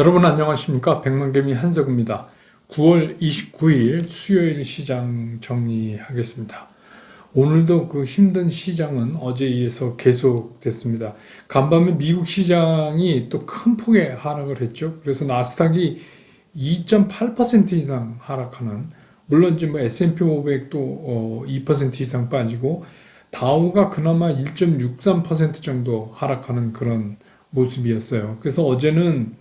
여러분 안녕하십니까? 백만개미 한석입니다. 9월 29일 수요일 시장 정리하겠습니다. 오늘도 그 힘든 시장은 어제에 이어서 계속됐습니다. 간밤에 미국 시장이 또 큰 폭의 하락을 했죠. 그래서 나스닥이 2.8% 이상 하락하는, 물론 이제 뭐 S&P 500도 2% 이상 빠지고 다우가 그나마 1.63% 정도 하락하는 그런 모습이었어요. 그래서 어제는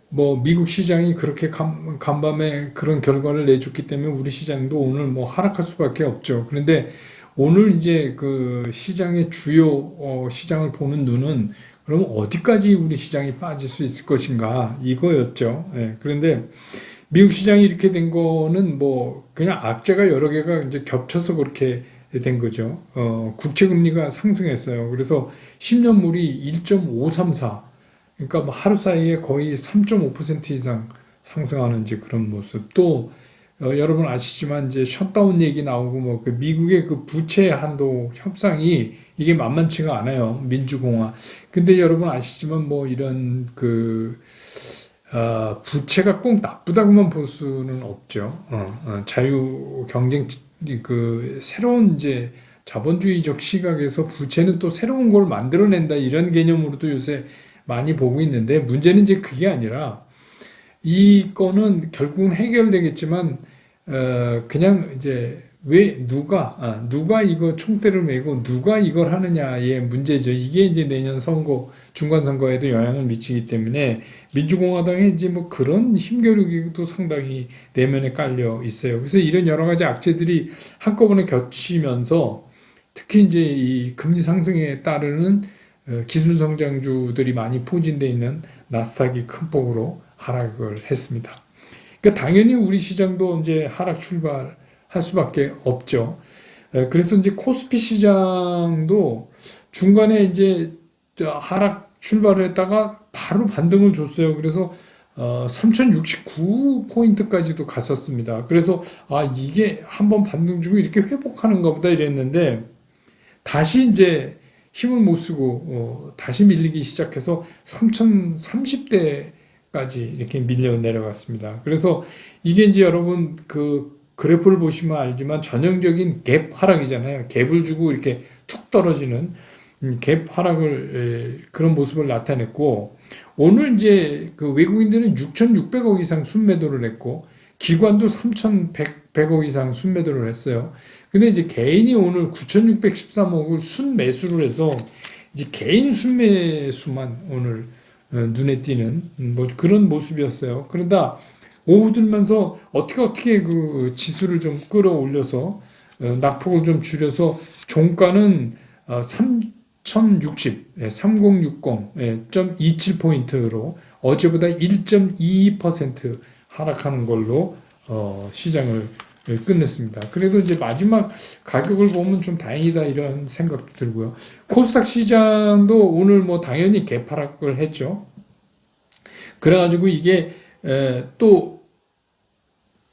뭐 미국 시장이 그렇게 간밤에 그런 결과를 내줬기 때문에 우리 시장도 오늘 뭐 하락할 수밖에 없죠. 그런데 오늘 이제 그 시장의 주요 시장을 보는 눈은 그럼 어디까지 우리 시장이 빠질 수 있을 것인가 이거였죠. 예, 그런데 미국 시장이 이렇게 된 거는 뭐 그냥 악재가 여러 개가 이제 겹쳐서 그렇게 된 거죠. 국채 금리가 상승했어요. 그래서 10년물이 1.534, 그러니까 뭐 하루 사이에 거의 3.5% 이상 상승하는 이제 그런 모습. 또 여러분 아시지만 이제 셧다운 얘기 나오고 뭐 그 미국의 그 부채 한도 협상이 이게 만만치가 않아요. 민주공화. 근데 여러분 아시지만 뭐 이런 그 부채가 꼭 나쁘다고만 볼 수는 없죠. 자유 경쟁 그 새로운 이제 자본주의적 시각에서 부채는 또 새로운 걸 만들어낸다 이런 개념으로도 요새 많이 보고 있는데, 문제는 이제 그게 아니라 이 건은 결국은 해결되겠지만 그냥 이제 왜 누가 이거 총대를 메고 누가 이걸 하느냐의 문제죠. 이게 이제 내년 선거 중간 선거에도 영향을 미치기 때문에 민주공화당의 이제 뭐 그런 힘겨루기도 상당히 내면에 깔려 있어요. 그래서 이런 여러 가지 악재들이 한꺼번에 겹치면서 특히 이제 이 금리 상승에 따르는 기술 성장주들이 많이 포진되어 있는 나스닥이 큰 폭으로 하락을 했습니다. 그러니까 당연히 우리 시장도 이제 하락 출발할 수밖에 없죠. 그래서 이제 코스피 시장도 중간에 이제 하락 출발을 했다가 바로 반등을 줬어요. 그래서 3069포인트까지도 갔었습니다. 그래서 이게 한번 반등 주고 이렇게 회복하는가 보다 이랬는데 다시 이제 힘을 못 쓰고 다시 밀리기 시작해서 3030대까지 이렇게 밀려 내려갔습니다. 그래서 이게 이제 여러분 그 그래프를 보시면 알지만 전형적인 갭 하락이잖아요. 갭을 주고 이렇게 툭 떨어지는 갭 하락을 그런 모습을 나타냈고, 오늘 이제 그 외국인들은 6,600억 이상 순매도를 했고 기관도 3,100억 이상 순매도를 했어요. 근데 이제 개인이 오늘 9,613억을 순매수를 해서 이제 개인 순매수만 오늘 눈에 띄는 뭐 그런 모습이었어요. 그러다 오후 들면서 어떻게 그 지수를 좀 끌어올려서 낙폭을 좀 줄여서 종가는 3027.27포인트로 어제보다 1.22% 하락하는 걸로 시장을 끝냈습니다. 그래도 이제 마지막 가격을 보면 좀 다행이다 이런 생각도 들고요. 코스닥 시장도 오늘 뭐 당연히 개파락을 했죠. 그래가지고 이게 또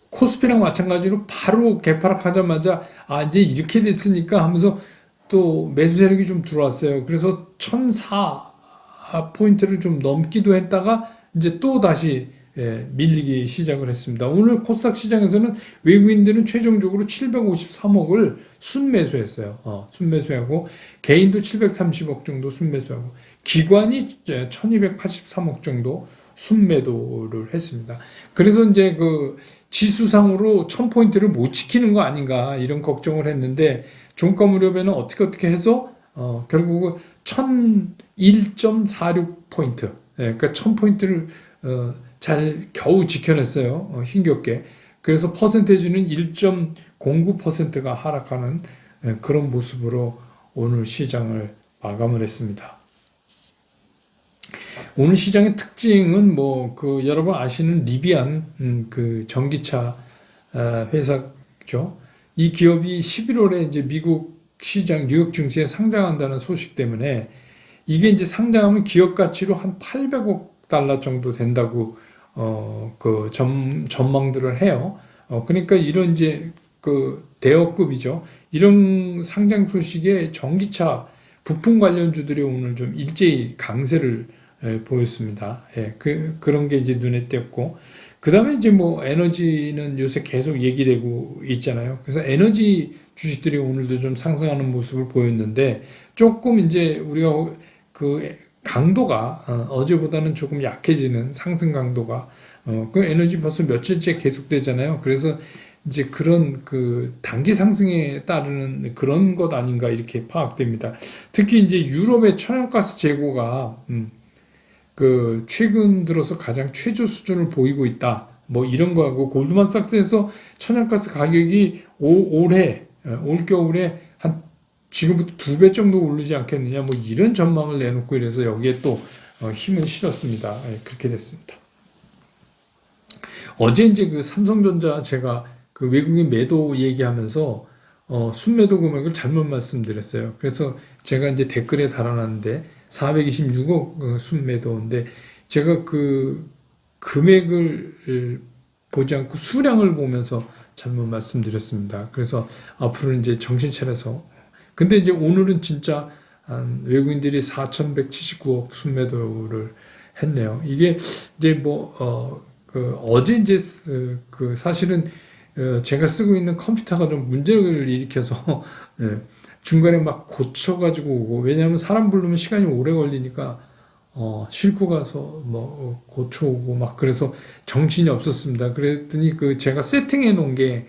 코스피랑 마찬가지로 바로 개파락하자마자 이제 이렇게 됐으니까 하면서 또 매수 세력이 좀 들어왔어요. 그래서 1004포인트를 좀 넘기도 했다가 이제 또 다시 밀리기 시작을 했습니다. 오늘 코스닥 시장에서는 외국인들은 최종적으로 753억을 순매수했어요. 순매수하고 개인도 730억 정도 순매수하고 기관이 1283억 정도 순매도를 했습니다. 그래서 이제 그 지수상으로 1000포인트를 못 지키는 거 아닌가 이런 걱정을 했는데 종가 무렵에는 어떻게 해서 결국은 1001.46포인트, 그러니까 1000포인트를 잘 겨우 지켜냈어요. 힘겹게. 그래서 퍼센테이지는 1.09%가 하락하는 그런 모습으로 오늘 시장을 마감을 했습니다. 오늘 시장의 특징은 뭐 그 여러분 아시는 리비안 그 전기차 회사죠. 이 기업이 11월에 이제 미국 시장 뉴욕 증시에 상장한다는 소식 때문에 이게 이제 상장하면 기업 가치로 한 800억 달러 정도 된다고 그 전망들을 해요. 그러니까 이런 이제 그 대여급이죠. 이런 상장 소식에 전기차 부품 관련주들이 오늘 좀 일제히 강세를 보였습니다. 예, 그런 게 이제 눈에 띄었고, 그 다음에 이제 뭐 에너지는 요새 계속 얘기되고 있잖아요. 그래서 에너지 주식들이 오늘도 좀 상승하는 모습을 보였는데, 조금 이제 우리가 그 강도가 어제보다는 조금 약해지는 상승 강도가 그 에너지 벌써 며칠째 계속되잖아요. 그래서 이제 그런 그 단기 상승에 따르는 그런 것 아닌가 이렇게 파악됩니다. 특히 이제 유럽의 천연가스 재고가 그 최근 들어서 가장 최저 수준을 보이고 있다. 뭐 이런 거하고 골드만삭스에서 천연가스 가격이 올해 올 겨울에 한 지금부터 2배 정도 오르지 않겠느냐 뭐 이런 전망을 내놓고 이래서 여기에 또 힘을 실었습니다. 예, 그렇게 됐습니다. 어제 이제 그 삼성전자 제가 그 외국인 매도 얘기하면서 순매도 금액을 잘못 말씀드렸어요. 그래서 제가 이제 댓글에 달아놨는데 426억 순매도인데 제가 그 금액을 보지 않고 수량을 보면서 잘못 말씀드렸습니다. 그래서 앞으로 이제 정신 차려서 근데 이제 오늘은 진짜 외국인들이 4,179억 순매도를 했네요. 이게 이제 뭐 어제 이제 그 사실은 제가 쓰고 있는 컴퓨터가 좀 문제를 일으켜서 중간에 막 고쳐가지고 오고 왜냐하면 사람 부르면 시간이 오래 걸리니까 싣고 가서 뭐 고쳐오고 막 그래서 정신이 없었습니다. 그랬더니 그 제가 세팅해 놓은 게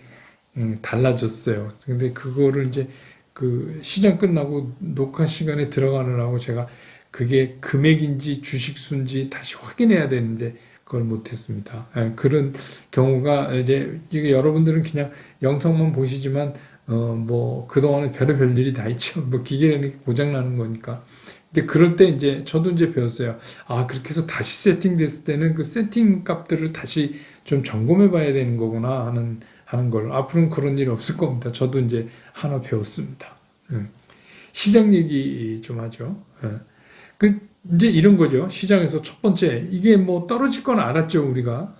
달라졌어요. 근데 그거를 이제 그 시장 끝나고 녹화 시간에 들어가느라고 제가 그게 금액인지 주식수인지 다시 확인해야 되는데 그걸 못했습니다. 그런 경우가 이제 이게 여러분들은 그냥 영상만 보시지만 뭐 그동안에 별의별 일이 다 있죠. 뭐 기계라는 게 고장 나는 거니까. 근데 그럴 때 이제 저도 이제 배웠어요. 아 그렇게 해서 다시 세팅됐을 때는 그 세팅 값들을 다시 좀 점검해 봐야 되는 거구나 하는 걸 앞으로는 그런 일이 없을 겁니다. 저도 이제 하나 배웠습니다. 시장 얘기 좀 하죠. 그 이제 이런 거죠. 시장에서 첫 번째 이게 뭐 떨어질 건 알았죠 우리가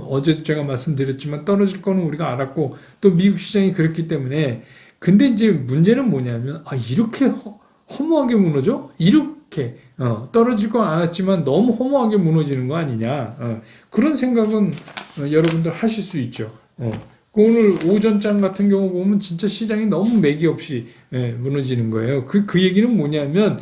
어제도 제가 말씀드렸지만 떨어질 거는 우리가 알았고 또 미국 시장이 그랬기 때문에 근데 이제 문제는 뭐냐면 아 이렇게 허무하게 무너져? 이렇게 떨어질 건 알았지만 너무 허무하게 무너지는 거 아니냐 그런 생각은 여러분들 하실 수 있죠. 오늘 오전장 같은 경우 보면 진짜 시장이 너무 맥이 없이 무너지는 거예요. 그 얘기는 뭐냐면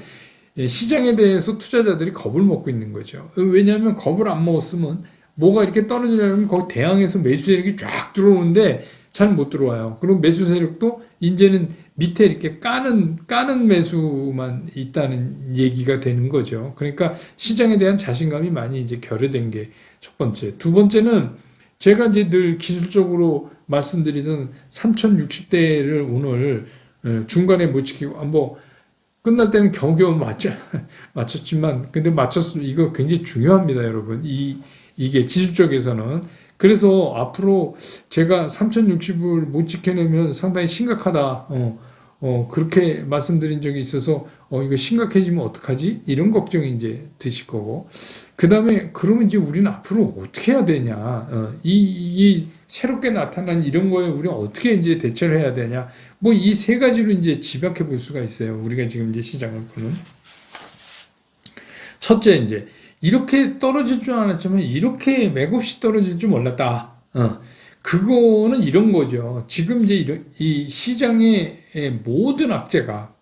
시장에 대해서 투자자들이 겁을 먹고 있는 거죠. 왜냐하면 겁을 안 먹었으면 뭐가 이렇게 떨어지려면 거기 대항해서 매수 세력이 쫙 들어오는데 잘 못 들어와요. 그리고 매수 세력도 이제는 밑에 이렇게 까는 매수만 있다는 얘기가 되는 거죠. 그러니까 시장에 대한 자신감이 많이 이제 결여된 게 첫 번째. 두 번째는 제가 이제 늘 기술적으로 말씀드리던 3060대를 오늘 중간에 못 지키고 뭐 끝날 때는 겨우겨우 맞췄지만 근데 맞췄으면 이거 굉장히 중요합니다, 여러분. 이게 기술적에서는 그래서 앞으로 제가 3060을 못 지켜내면 상당히 심각하다. 그렇게 말씀드린 적이 있어서 이거 심각해지면 어떡하지? 이런 걱정이 이제 드실 거고. 그다음에 그러면 이제 우리는 앞으로 어떻게 해야 되냐? 이 새롭게 나타난 이런 거에 우리가 어떻게 이제 대처를 해야 되냐? 뭐 이 세 가지로 이제 집약해 볼 수가 있어요. 우리가 지금 이제 시장을 보는. 첫째 이제 이렇게 떨어질 줄 알았지만 이렇게 맥없이 떨어질 줄 몰랐다. 그거는 이런 거죠. 지금 이제 이 시장의 모든 악재가,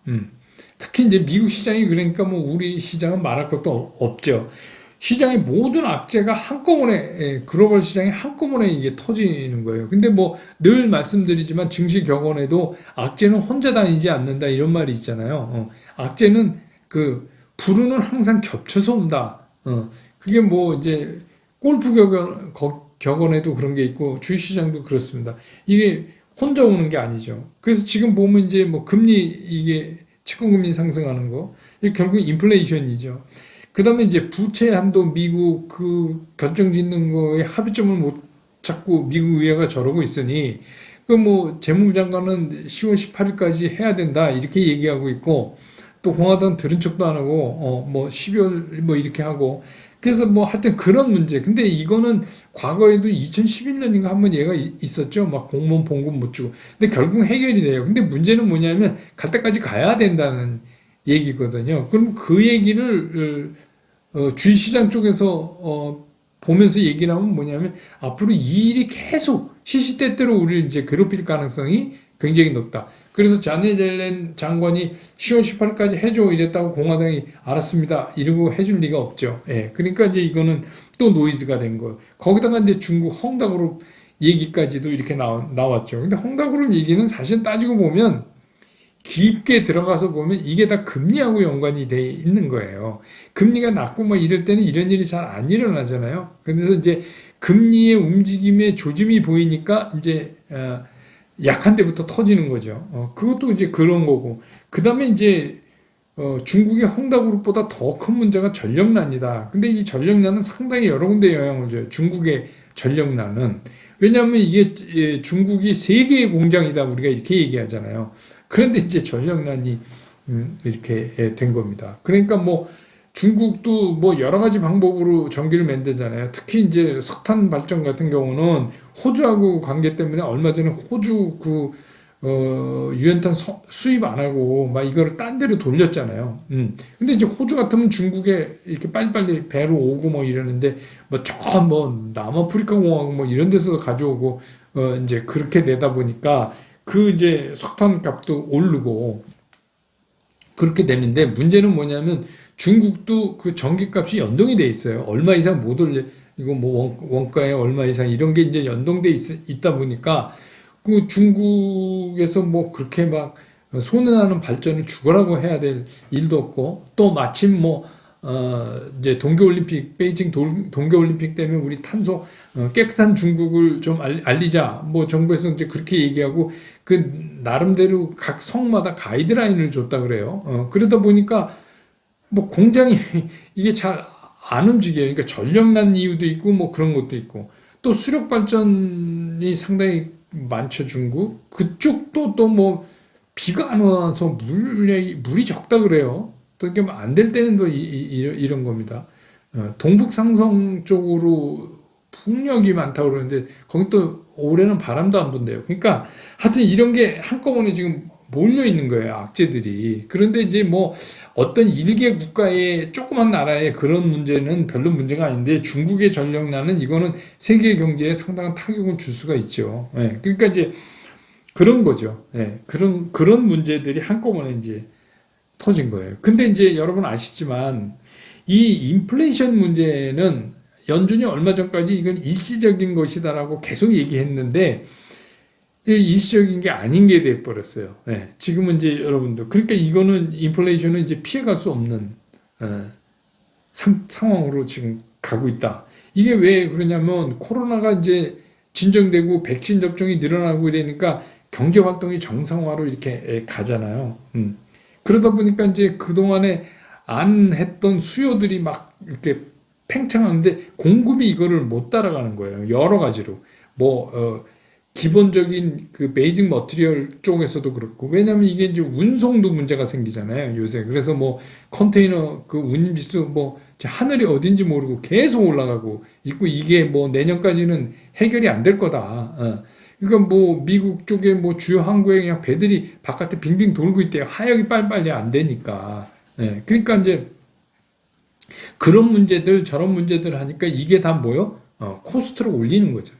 특히 이제 미국 시장이 그러니까 뭐 우리 시장은 말할 것도 없죠. 시장의 모든 악재가 한꺼번에, 글로벌 시장이 한꺼번에 이게 터지는 거예요. 근데 뭐 늘 말씀드리지만 증시 격언에도 악재는 혼자 다니지 않는다 이런 말이 있잖아요. 악재는 불운은 항상 겹쳐서 온다. 그게 뭐 이제 골프 격언에도 그런 게 있고 주식시장도 그렇습니다. 이게 혼자 오는 게 아니죠. 그래서 지금 보면 이제 뭐 금리 이게 채권금리 상승하는 거 이게 결국 인플레이션이죠. 그 다음에 이제 부채 한도 미국 그 결정 짓는 거에 합의점을 못 찾고 미국 의회가 저러고 있으니 그 뭐 재무부 장관은 10월 18일까지 해야 된다 이렇게 얘기하고 있고 또 공화당 들은 척도 안 하고 뭐 12월 뭐 이렇게 하고 그래서 뭐 하여튼 그런 문제. 근데 이거는 과거에도 2011년인가 한번 얘가 있었죠. 막 공무원 봉급 못 주고. 근데 결국 해결이 돼요. 근데 문제는 뭐냐면 갈 때까지 가야 된다는 얘기거든요. 그럼 그 얘기를 주식시장 쪽에서 보면서 얘기를 하면 뭐냐면 앞으로 이 일이 계속 시시때때로 우리를 이제 괴롭힐 가능성이 굉장히 높다. 그래서 자넷 옐렌 장관이 10월 18일까지 해줘 이랬다고 공화당이 알았습니다. 이러고 해줄 리가 없죠. 예. 그러니까 이제 이거는 또 노이즈가 된 거예요. 거기다가 이제 중국 헝다그룹 얘기까지도 이렇게 나왔죠. 근데 헝다그룹 얘기는 사실 따지고 보면 깊게 들어가서 보면 이게 다 금리하고 연관이 돼 있는 거예요. 금리가 낮고 뭐 이럴 때는 이런 일이 잘 안 일어나잖아요. 그래서 이제 금리의 움직임의 조짐이 보이니까 이제 약한 데부터 터지는 거죠. 그것도 이제 그런 거고. 그 다음에 이제 중국의 헝다그룹보다 더 큰 문제가 전력난이다. 근데 이 전력난은 상당히 여러 군데 영향을 줘요. 중국의 전력난은. 왜냐하면 이게 중국이 세계의 공장이다. 우리가 이렇게 얘기하잖아요. 그런데 이제 전력난이 이렇게 된 겁니다. 그러니까 뭐 중국도 뭐 여러 가지 방법으로 전기를 만들잖아요. 특히 이제 석탄 발전 같은 경우는 호주하고 관계 때문에 얼마 전에 호주 유연탄 수입 안 하고 막 이거를 딴 데로 돌렸잖아요. 근데 이제 호주 같으면 중국에 이렇게 빨리빨리 배로 오고 뭐 이러는데 뭐 남아프리카 공화국 뭐 이런 데서 가져오고 이제 그렇게 되다 보니까 그 이제 석탄 값도 오르고 그렇게 되는데 문제는 뭐냐면 중국도 그 전기값이 연동이 돼 있어요. 얼마 이상 못 올려 이거 뭐 원가에 얼마 이상 이런 게 이제 연동돼 있다 보니까 그 중국에서 뭐 그렇게 막 손해나는 발전을 죽어라고 해야 될 일도 없고 또 마침 이제 동계올림픽, 베이징 동계올림픽 때문에 우리 탄소, 깨끗한 중국을 좀 알리자. 뭐 정부에서 이제 그렇게 얘기하고 그 나름대로 각 성마다 가이드라인을 줬다 그래요. 그러다 보니까 뭐 공장이 이게 잘 안 움직여요. 그러니까 전력난 이유도 있고 뭐 그런 것도 있고 또 수력 발전이 상당히 많죠, 중국. 그쪽도 또 뭐 비가 안 와서 물이 적다 그래요. 또 이게 안 될 때는 또 이런 겁니다. 동북 상성 쪽으로 풍력이 많다고 그러는데 거기 또 올해는 바람도 안 분대요. 그러니까 하여튼 이런 게 한꺼번에 지금 몰려 있는 거예요, 악재들이. 그런데 이제 뭐 어떤 일개 국가의 조그만 나라의 그런 문제는 별로 문제가 아닌데 중국의 전력난은 이거는 세계 경제에 상당한 타격을 줄 수가 있죠. 예, 그러니까 이제 그런 거죠. 예, 그런 문제들이 한꺼번에 이제 터진 거예요. 근데 이제 여러분 아시지만 이 인플레이션 문제는 연준이 얼마 전까지 이건 일시적인 것이다라고 계속 얘기했는데 일시적인 게 아닌 게 돼 버렸어요. 네, 지금은 이제 여러분들 그러니까 이거는 인플레이션은 이제 피해갈 수 없는 상황으로 지금 가고 있다. 이게 왜 그러냐면 코로나가 이제 진정되고 백신 접종이 늘어나고 이러니까 경제 활동이 정상화로 이렇게 가잖아요. 그러다 보니까 이제 그동안에 안 했던 수요들이 막 이렇게 팽창하는데 공급이 이거를 못 따라가는 거예요. 여러 가지로. 기본적인 그 베이직 머티리얼 쪽에서도 그렇고 왜냐하면 이게 이제 운송도 문제가 생기잖아요 요새. 그래서 뭐 컨테이너 그 운임지수 뭐 하늘이 어딘지 모르고 계속 올라가고 있고 이게 뭐 내년까지는 해결이 안 될 거다. 그러니까 뭐 미국 쪽에 뭐 주요 항구에 그냥 배들이 바깥에 빙빙 돌고 있대요. 하역이 빨리빨리 안 되니까. 네. 그러니까 이제 그런 문제들 저런 문제들 하니까 이게 다 뭐요? 코스트를 올리는 거잖아요.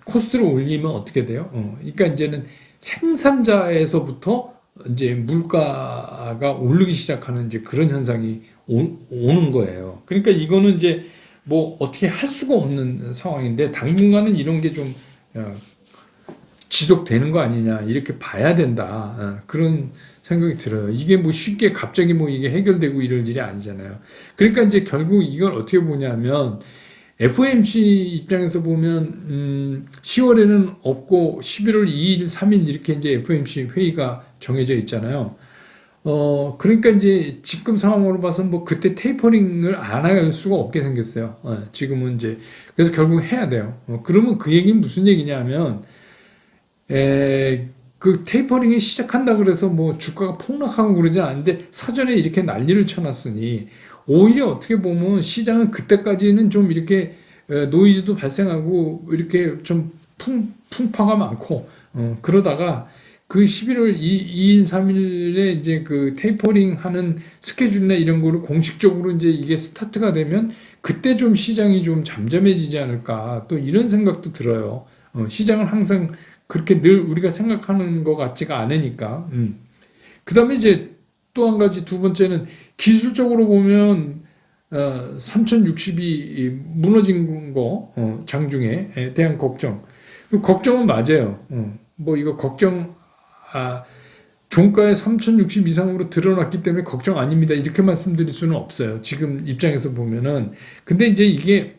코스트를 올리면 어떻게 돼요? 그러니까 이제는 생산자에서부터 이제 물가가 오르기 시작하는 이제 그런 현상이 오는 거예요. 그러니까 이거는 이제 뭐 어떻게 할 수가 없는 상황인데 당분간은 이런 게 좀 지속되는 거 아니냐 이렇게 봐야 된다. 그런 생각이 들어요. 이게 뭐 쉽게 갑자기 뭐 이게 해결되고 이럴 일이 아니잖아요. 그러니까 이제 결국 이걸 어떻게 보냐면 FOMC 입장에서 보면 10월에는 없고 11월 2일, 3일 이렇게 이제 FOMC 회의가 정해져 있잖아요. 그러니까 이제 지금 상황으로 봐서 뭐 그때 테이퍼링을 안 할 수가 없게 생겼어요. 지금은 이제 그래서 결국 해야 돼요. 그러면 그 얘기는 무슨 얘기냐면 그 테이퍼링이 시작한다 그래서 뭐 주가가 폭락하고 그러지 않는데 사전에 이렇게 난리를 쳐놨으니 오히려 어떻게 보면 시장은 그때까지는 좀 이렇게 노이즈도 발생하고 이렇게 좀 풍파가 많고 그러다가 그 11월 2일, 3일에 이제 그 테이퍼링 하는 스케줄이나 이런 거를 공식적으로 이제 이게 스타트가 되면 그때 좀 시장이 좀 잠잠해지지 않을까 또 이런 생각도 들어요. 시장은 항상 그렇게 늘 우리가 생각하는 것 같지가 않으니까. 그 다음에 이제 또 한 가지 두 번째는 기술적으로 보면 3060이 무너진 거 장중에 대한 걱정. 걱정은 맞아요. 뭐 이거 걱정 종가에 3060 이상으로 드러났기 때문에 걱정 아닙니다. 이렇게 말씀드릴 수는 없어요. 지금 입장에서 보면은. 근데 이제 이게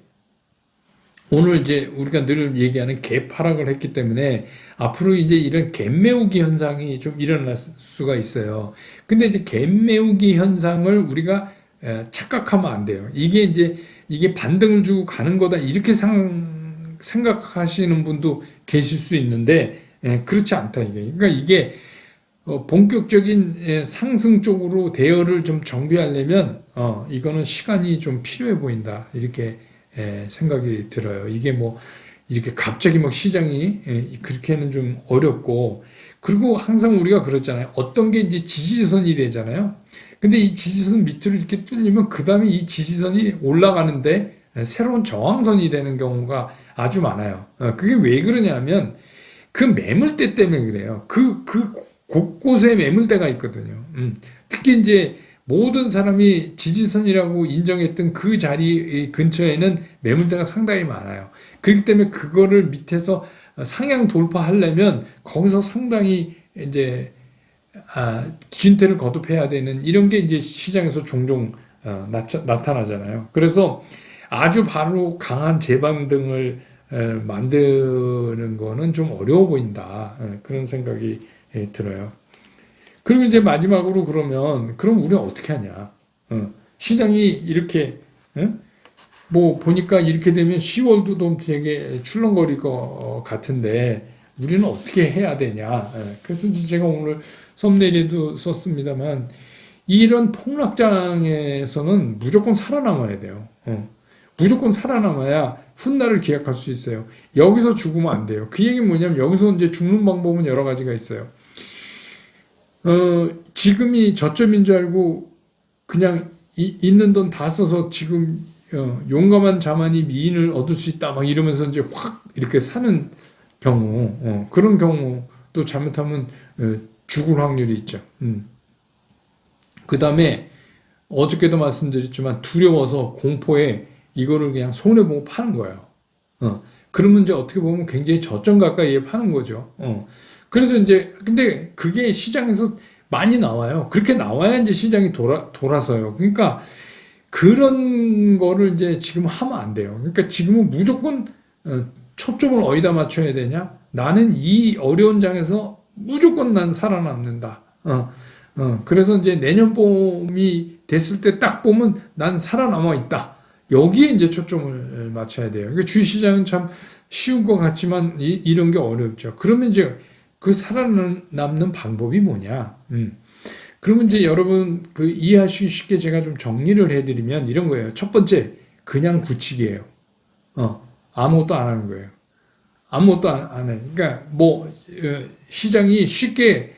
오늘 이제 우리가 늘 얘기하는 갭 하락을 했기 때문에 앞으로 이제 이런 갭 메우기 현상이 좀 일어날 수가 있어요. 근데 이제 갭 메우기 현상을 우리가 착각하면 안 돼요. 이게 반등을 주고 가는 거다 이렇게 생각하시는 분도 계실 수 있는데 그렇지 않다 이게. 그러니까 이게 본격적인 상승 쪽으로 대열을 좀 정비하려면 이거는 시간이 좀 필요해 보인다 이렇게 생각이 들어요. 이게 뭐 이렇게 갑자기 막 시장이 그렇게는 좀 어렵고 그리고 항상 우리가 그렇잖아요. 어떤 게 이제 지지선이 되잖아요. 근데 이 지지선 밑으로 이렇게 뚫리면 그 다음에 이 지지선이 올라가는데 새로운 저항선이 되는 경우가 아주 많아요. 그게 왜 그러냐면 그 매물대 때문에 그래요. 그 곳곳에 매물대가 있거든요. 특히 이제 모든 사람이 지지선이라고 인정했던 그 자리 근처에는 매물대가 상당히 많아요. 그렇기 때문에 그거를 밑에서 상향 돌파하려면 거기서 상당히 이제 진퇴를 거듭해야 되는 이런 게 이제 시장에서 종종 나타나잖아요. 그래서 아주 바로 강한 재반등을 만드는 거는 좀 어려워 보인다. 그런 생각이 들어요. 그리고 이제 마지막으로 그럼 우리는 어떻게 하냐? 시장이 이렇게 뭐 보니까 이렇게 되면 10월도 되게 출렁거릴 것 같은데 우리는 어떻게 해야 되냐? 그래서 제가 오늘 썸네일에도 썼습니다만 이런 폭락장에서는 무조건 살아남아야 돼요. 무조건 살아남아야 훗날을 기약할 수 있어요. 여기서 죽으면 안 돼요. 그 얘기는 뭐냐면 여기서 이제 죽는 방법은 여러 가지가 있어요. 지금이 저점인 줄 알고 그냥 있는 돈 다 써서 지금 용감한 자만이 미인을 얻을 수 있다 막 이러면서 이제 확 이렇게 사는 경우 그런 경우도 잘못하면 죽을 확률이 있죠. 그 다음에 어저께도 말씀드렸지만 두려워서 공포에 이거를 그냥 손해보고 파는 거예요. 그러면 이제 어떻게 보면 굉장히 저점 가까이에 파는 거죠. 그래서 이제 근데 그게 시장에서 많이 나와요. 그렇게 나와야 이제 시장이 돌아서요. 그러니까 그런 거를 이제 지금 하면 안 돼요. 그러니까 지금은 무조건 초점을 어디다 맞춰야 되냐? 나는 이 어려운 장에서 무조건 난 살아남는다. 그래서 이제 내년 봄이 됐을 때 딱 보면 난 살아남아 있다. 여기에 이제 초점을 맞춰야 돼요. 그러니까 주식시장은 참 쉬운 것 같지만 이런 게 어렵죠. 그러면 이제 그 살아남는 방법이 뭐냐? 그러면 이제 여러분 그 이해하시기 쉽게 제가 좀 정리를 해드리면 이런 거예요. 첫 번째, 그냥 굳히기예요. 아무것도 안 하는 거예요. 아무것도 안 해. 그러니까 뭐 시장이 쉽게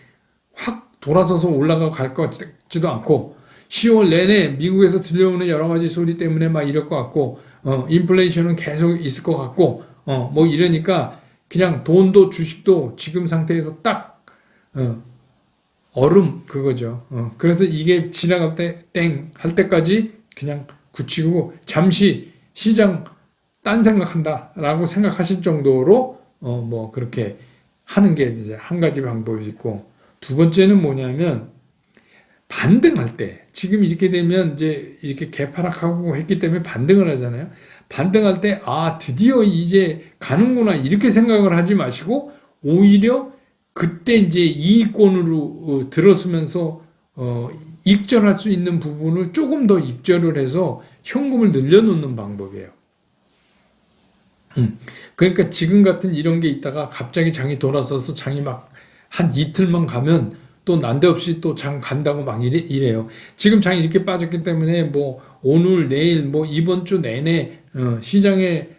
확 돌아서서 올라가 갈 것 같지도 않고 10월 내내 미국에서 들려오는 여러 가지 소리 때문에 막 이럴 것 같고 인플레이션은 계속 있을 것 같고 뭐 이러니까 그냥 돈도 주식도 지금 상태에서 딱 얼음 그거죠. 그래서 이게 지나갈 때 땡 할 때까지 그냥 굳히고 잠시 시장 딴 생각한다라고 생각하실 정도로 뭐 그렇게 하는 게 이제 한 가지 방법이 있고 두 번째는 뭐냐면 반등할 때 지금 이렇게 되면 이제 이렇게 개파락하고 했기 때문에 반등을 하잖아요. 반등할 때 드디어 이제 가는구나 이렇게 생각을 하지 마시고 오히려 그때 이제 이익권으로 들어서면서 익절할 수 있는 부분을 조금 더 익절을 해서 현금을 늘려놓는 방법이에요. 그러니까 지금 같은 이런 게 있다가 갑자기 장이 돌아서서 장이 막 한 이틀만 가면 또 난데없이 또 장 간다고 막 이래요. 지금 장이 이렇게 빠졌기 때문에 뭐 오늘 내일 뭐 이번 주 내내 시장에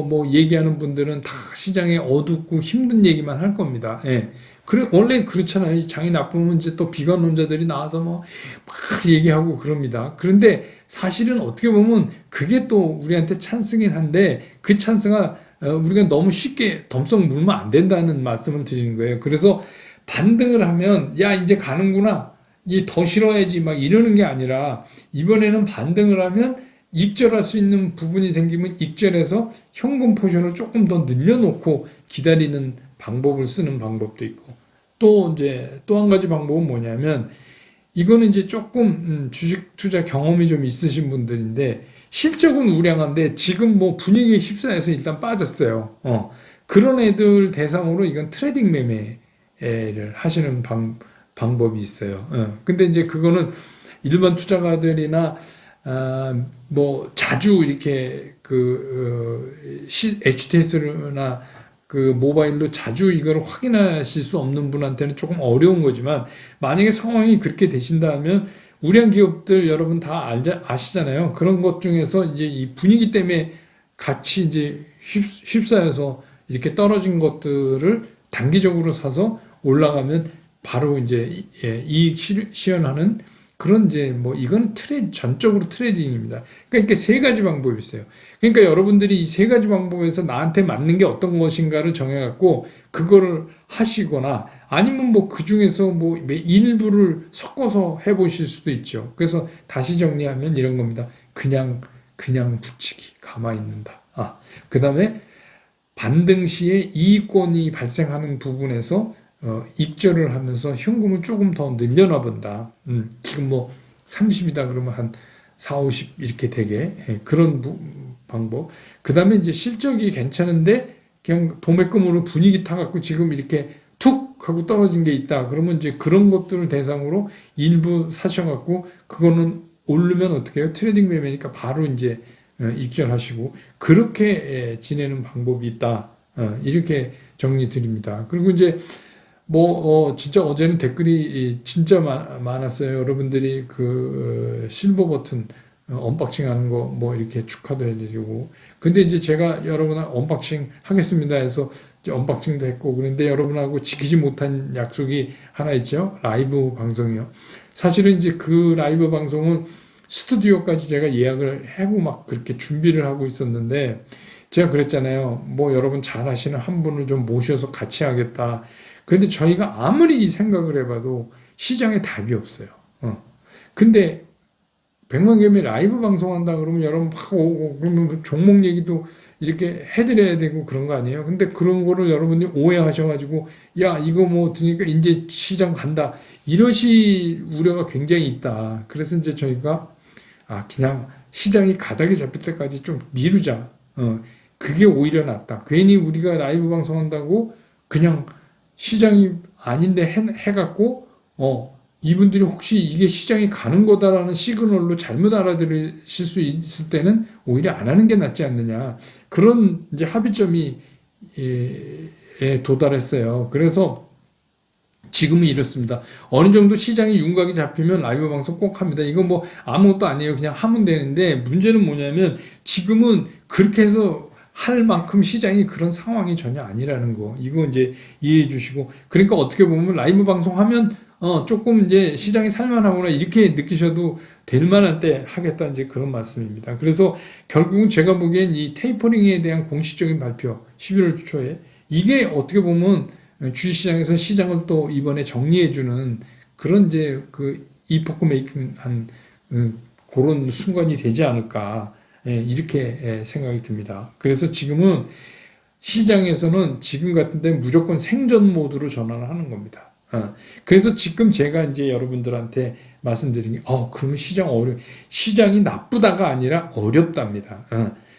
뭐 얘기하는 분들은 다 시장에 어둡고 힘든 얘기만 할 겁니다. 예. 그래, 원래 그렇잖아요. 장이 나쁘면 이제 또 비관론자들이 나와서 뭐 막 얘기하고 그럽니다. 그런데 사실은 어떻게 보면 그게 또 우리한테 찬스긴 한데 그 찬스가 우리가 너무 쉽게 덤썩 물면 안 된다는 말씀을 드리는 거예요. 그래서 반등을 하면 야 이제 가는구나. 이 더 실어야지 막 이러는 게 아니라 이번에는 반등을 하면 익절할 수 있는 부분이 생기면 익절해서 현금 포션을 조금 더 늘려놓고 기다리는 방법을 쓰는 방법도 있고 또 이제 또 한 가지 방법은 뭐냐면 이거는 이제 조금 주식 투자 경험이 좀 있으신 분들인데 실적은 우량한데 지금 뭐 분위기에 휩싸여서 일단 빠졌어요. 그런 애들 대상으로 이건 트레이딩 매매를 하시는 방법이 있어요. 근데 이제 그거는 일반 투자가들이나 뭐 자주 이렇게 HTS나 그 모바일로 자주 이걸 확인하실 수 없는 분한테는 조금 어려운 거지만 만약에 상황이 그렇게 되신다면 우량 기업들 여러분 다 아시잖아요. 그런 것 중에서 이제 이 분위기 때문에 같이 이제 휩싸여서 이렇게 떨어진 것들을 단기적으로 사서 올라가면 바로 이제 이익 실현하는 그런 이제 뭐 이거는 전적으로 트레이딩입니다. 그러니까 세 가지 방법이 있어요. 그러니까 여러분들이 이 세 가지 방법에서 나한테 맞는 게 어떤 것인가를 정해갖고 그거를 하시거나 아니면 뭐 그 중에서 뭐 일부를 섞어서 해보실 수도 있죠. 그래서 다시 정리하면 이런 겁니다. 그냥 붙이기, 가만히 있는다. 그 다음에 반등 시에 이익권이 발생하는 부분에서 익절을 하면서 현금을 조금 더 늘려놔 본다. 지금 뭐 30이다 그러면 한 4, 50 이렇게 되게 그런 방법. 그 다음에 이제 실적이 괜찮은데 그냥 도매금으로 분위기 타갖고 지금 이렇게 툭 하고 떨어진 게 있다. 그러면 이제 그런 것들을 대상으로 일부 사셔갖고 그거는 오르면 어떻게 해요? 트레이딩 매매니까 바로 이제 익절하시고 그렇게 지내는 방법이 있다. 이렇게 정리 드립니다. 그리고 이제 진짜 어제는 댓글이 진짜 많았어요. 여러분들이 실버 버튼 언박싱 하는 거 뭐 이렇게 축하도 해드리고. 근데 이제 제가 여러분 언박싱 하겠습니다 해서 이제 언박싱도 했고, 그런데 여러분하고 지키지 못한 약속이 하나 있죠. 라이브 방송이요. 사실은 이제 그 라이브 방송은 스튜디오까지 제가 예약을 하고 막 그렇게 준비를 하고 있었는데, 제가 그랬잖아요. 뭐 여러분 잘 하시는 한 분을 좀 모셔서 같이 하겠다. 그런데 저희가 아무리 생각을 해봐도 시장에 답이 없어요. 근데 백만개미 라이브 방송한다 그러면 여러분 막 오고 그러면 종목 얘기도 이렇게 해드려야 되고 그런 거 아니에요? 근데 그런 거를 여러분들이 오해하셔가지고 야 이거 뭐 드니까 이제 시장 간다 이러실 우려가 굉장히 있다. 그래서 이제 저희가 그냥 시장이 가닥이 잡힐 때까지 좀 미루자. 그게 오히려 낫다. 괜히 우리가 라이브 방송한다고 그냥 시장이 아닌데 해갖고 이분들이 혹시 이게 시장이 가는 거다라는 시그널로 잘못 알아들으실 수 있을 때는 오히려 안 하는 게 낫지 않느냐. 그런 이제 합의점이 도달했어요. 그래서 지금은 이렇습니다. 어느 정도 시장이 윤곽이 잡히면 라이브 방송 꼭 합니다. 이건 뭐 아무것도 아니에요. 그냥 하면 되는데 문제는 뭐냐면 지금은 그렇게 해서 할 만큼 시장이 그런 상황이 전혀 아니라는 거. 이거 이제 이해해 주시고. 그러니까 어떻게 보면 라이브 방송하면 조금 이제 시장이 살만하구나 이렇게 느끼셔도 될 만한 때 하겠다 이제 그런 말씀입니다. 그래서 결국은 제가 보기엔 이 테이퍼링에 대한 공식적인 발표 11월 초에 이게 어떻게 보면 주식시장에서 시장을 또 이번에 정리해주는 그런 이제 이포크 메이킹한 그런 순간이 되지 않을까 이렇게 생각이 듭니다. 그래서 지금은 시장에서는 지금 같은데 무조건 생존 모드로 전환을 하는 겁니다. 그래서 지금 제가 이제 여러분들한테 말씀드린 게, 그러면 시장이 나쁘다가 아니라 어렵답니다.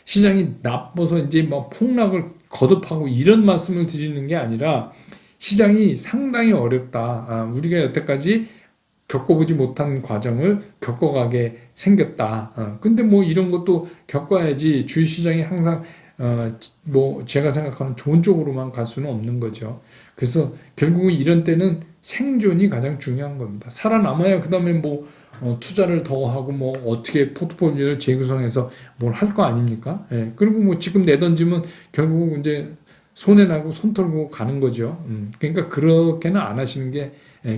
시장이 나빠서 이제 뭐 폭락을 거듭하고 이런 말씀을 드리는 게 아니라 시장이 상당히 어렵다. 우리가 여태까지 겪어보지 못한 과정을 겪어가게 생겼다. 근데 뭐 이런 것도 겪어야지 주식시장이 항상 제가 생각하는 좋은 쪽으로만 갈 수는 없는 거죠. 그래서 결국은 이런 때는 생존이 가장 중요한 겁니다. 살아남아야 그 다음에 투자를 더 하고 뭐 어떻게 포트폴리오를 재구성해서 뭘 할 거 아닙니까? 예. 그리고 뭐 지금 내던지면 결국 이제 손해 나고 손 털고 가는 거죠. 그러니까 그렇게는 안 하시는 게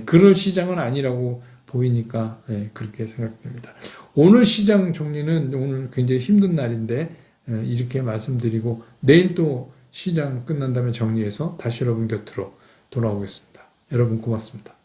그럴 시장은 아니라고 보이니까 그렇게 생각됩니다. 오늘 시장 정리는 오늘 굉장히 힘든 날인데 이렇게 말씀드리고 내일 또 시장 끝난 다음에 정리해서 다시 여러분 곁으로 돌아오겠습니다. 여러분 고맙습니다.